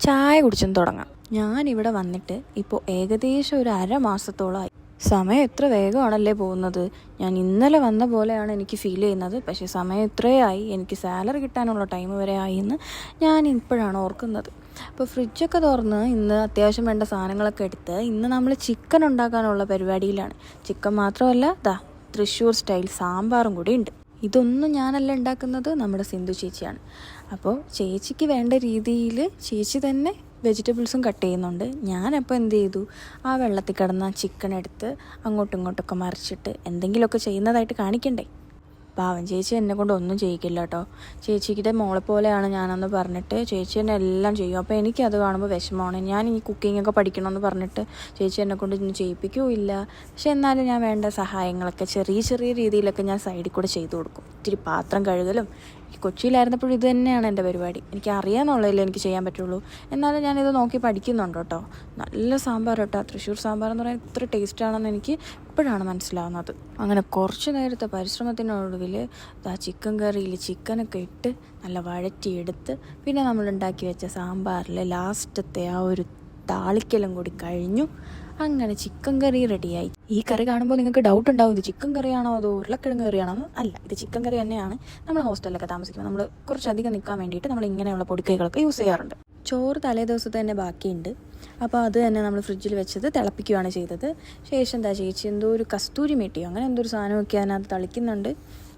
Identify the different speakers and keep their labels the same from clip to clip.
Speaker 1: ചായ കുടിച്ചൊന്ന് തുടങ്ങാം. ഞാനിവിടെ വന്നിട്ട് ഇപ്പോൾ ഏകദേശം ഒരു അരമാസത്തോളമായി. സമയം എത്ര വേഗമാണല്ലേ പോകുന്നത്. ഞാൻ ഇന്നലെ വന്ന പോലെയാണ് എനിക്ക് ഫീൽ ചെയ്യുന്നത്. പക്ഷേ സമയം ഇത്രയായി, എനിക്ക് സാലറി കിട്ടാനുള്ള ടൈം വരെ ആയി എന്ന് ഞാൻ ഇപ്പോഴാണ് ഓർക്കുന്നത്. അപ്പോൾ ഫ്രിഡ്ജൊക്കെ തുറന്ന് ഇന്ന് അത്യാവശ്യം വേണ്ട സാധനങ്ങളൊക്കെ എടുത്ത് ഇന്ന് നമ്മൾ ചിക്കൻ ഉണ്ടാക്കാനുള്ള പരിപാടിയിലാണ്. ചിക്കൻ മാത്രമല്ല, തൃശ്ശൂർ സ്റ്റൈൽ സാമ്പാറും കൂടി ഉണ്ട്. ഇതൊന്നും ഞാനല്ല ഉണ്ടാക്കുന്നത്, നമ്മുടെ സിന്ധു ചേച്ചിയാണ്. അപ്പോൾ ചേച്ചിക്ക് വേണ്ട രീതിയിൽ ചേച്ചി തന്നെ വെജിറ്റബിൾസും കട്ട് ചെയ്യുന്നുണ്ട്. ഞാനപ്പോൾ എന്ത് ചെയ്തു, ആ വെള്ളത്തിൽ കിടന്ന ചിക്കൻ എടുത്ത് അങ്ങോട്ടും ഇങ്ങോട്ടൊക്കെ മറിച്ചിട്ട് എന്തെങ്കിലുമൊക്കെ ചെയ്യുന്നതായിട്ട് കാണിക്കണ്ടേ. പാവം ചേച്ചി എന്നെ കൊണ്ട് ഒന്നും ചെയ്യിക്കില്ല കേട്ടോ. ചേച്ചിയുടെ മോളെ പോലെയാണ് ഞാനെന്ന് പറഞ്ഞിട്ട് ചേച്ചി എന്നെ എല്ലാം ചെയ്യും. അപ്പോൾ എനിക്കത് കാണുമ്പോൾ വിഷമമാണ്. ഞാൻ ഈ കുക്കിങ്ങൊക്കെ പഠിക്കണമെന്ന് പറഞ്ഞിട്ട് ചേച്ചി എന്നെ കൊണ്ട് ഇന്ന് ചെയ്യിപ്പിക്കുകയില്ല. പക്ഷെ എന്നാലും ഞാൻ വേണ്ട സഹായങ്ങളൊക്കെ ചെറിയ ചെറിയ രീതിയിലൊക്കെ ഞാൻ സൈഡിൽ കൂടെ ചെയ്തു കൊടുക്കും. ഇത്തിരി പാത്രം കഴുകലും. കൊച്ചിയിലായിരുന്നപ്പോഴും ഇത് തന്നെയാണ് എൻ്റെ പരിപാടി. എനിക്ക് അറിയാമെന്നുള്ളതല്ലേ എനിക്ക് ചെയ്യാൻ പറ്റുള്ളൂ. എന്നാലും ഞാനിത് നോക്കി പഠിക്കുന്നുണ്ട് കേട്ടോ. നല്ല സാമ്പാർ കേട്ടോ. തൃശ്ശൂർ സാമ്പാർ എന്ന് പറയാൻ ഇത്ര ടേസ്റ്റാണെന്ന് എനിക്ക് ഇപ്പോഴാണ് മനസ്സിലാവുന്നത്. അങ്ങനെ കുറച്ച് നേരത്തെ പരിശ്രമത്തിനൊടുവിൽ ചിക്കൻ കറിയിൽ ചിക്കനൊക്കെ ഇട്ട് നല്ല വഴറ്റിയെടുത്ത് പിന്നെ നമ്മൾ ഉണ്ടാക്കി വെച്ച സാമ്പാറിൽ ലാസ്റ്റത്തെ ആ ഒരു താളിക്കലും കൂടി കഴിഞ്ഞു. അങ്ങനെ ചിക്കൻ കറി റെഡിയായി. ഈ കറി കാണുമ്പോൾ നിങ്ങൾക്ക് ഡൗട്ട് ഉണ്ടാവും, ഇത് ചിക്കൻ കറിയാണോ അതോ ഉരുളക്കിഴങ്ങ് കറിയാണോ എന്ന്. അല്ല, ഇത് ചിക്കൻ കറി തന്നെയാണ്. നമ്മൾ ഹോസ്റ്റലിലൊക്കെ താമസിക്കുമ്പോൾ നമ്മൾ കുറച്ചധികം നിൽക്കാൻ വേണ്ടിയിട്ട് നമ്മൾ ഇങ്ങനെയുള്ള പൊടിക്കൈകളൊക്കെ യൂസ് ചെയ്യാറുണ്ട്. ചോറ് തലേ ദിവസത്തെ തന്നെ ബാക്കിയുണ്ട്. അപ്പോൾ അത് തന്നെ നമ്മൾ ഫ്രിഡ്ജിൽ വെച്ചത് തിളപ്പിക്കുകയാണ് ചെയ്തത്. ശേഷം ചേച്ചി എന്തോ ഒരു കസ്തൂരി മേട്ടിയോ അങ്ങനെ എന്തോ ഒരു സാധനമൊക്കെ അതിനകത്ത് തളിക്കുന്നുണ്ട്.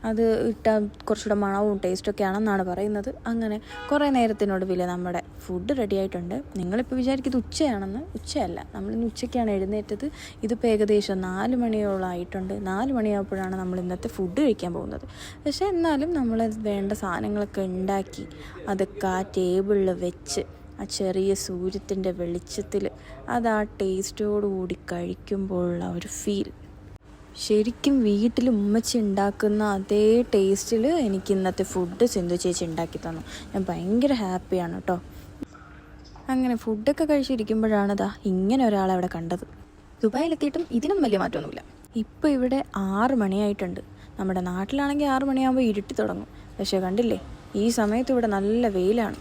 Speaker 1: അത് ഇട്ടാൽ കുറച്ചുകൂടെ മണവും ടേസ്റ്റൊക്കെ ആണെന്നാണ് പറയുന്നത്. അങ്ങനെ കുറേ നേരത്തിനൊടുവിൽ നമ്മുടെ ഫുഡ് റെഡി ആയിട്ടുണ്ട്. നിങ്ങളിപ്പോൾ വിചാരിക്കുന്നത് ഉച്ചയാണെന്ന്. ഉച്ചയല്ല, നമ്മളിന്ന് ഉച്ചയ്ക്കാണ് എഴുന്നേറ്റത്. ഇതിപ്പോൾ ഏകദേശം 4 മണിയോളം ആയിട്ടുണ്ട്. 4 മണിയാകുമ്പോഴാണ് നമ്മൾ ഇന്നത്തെ ഫുഡ് കഴിക്കാൻ പോകുന്നത്. പക്ഷേ എന്നാലും നമ്മൾ വേണ്ട സാധനങ്ങളൊക്കെ ഉണ്ടാക്കി അതൊക്കെ ആ ടേബിളിൽ വെച്ച് ആ ചെറിയ സൂര്യത്തിൻ്റെ വെളിച്ചത്തിൽ അത് ആ ടേസ്റ്റോടുകൂടി കഴിക്കുമ്പോഴുള്ള ഒരു ഫീൽ, ശരിക്കും വീട്ടിൽ ഉമ്മച്ചി ഉണ്ടാക്കുന്ന അതേ ടേസ്റ്റിൽ എനിക്ക് ഇന്നത്തെ ഫുഡ് സിന്ധു ചേച്ചി ഉണ്ടാക്കി തന്നു. ഞാൻ ഭയങ്കര ഹാപ്പിയാണ് കേട്ടോ. അങ്ങനെ ഫുഡൊക്കെ കഴിച്ചിരിക്കുമ്പോഴാണ് ഇങ്ങനെ ഒരാളെ അവിടെ കണ്ടത്. ദുബായിലെത്തിയിട്ടും ഇതിനും വലിയ മാറ്റമൊന്നുമില്ല. ഇപ്പോൾ ഇവിടെ 6 മണിയായിട്ടുണ്ട്. നമ്മുടെ നാട്ടിലാണെങ്കിൽ 6 മണിയാകുമ്പോൾ ഇരുട്ടി തുടങ്ങും. പക്ഷേ കണ്ടില്ലേ, ഈ സമയത്ത് ഇവിടെ നല്ല വെയിലാണ്.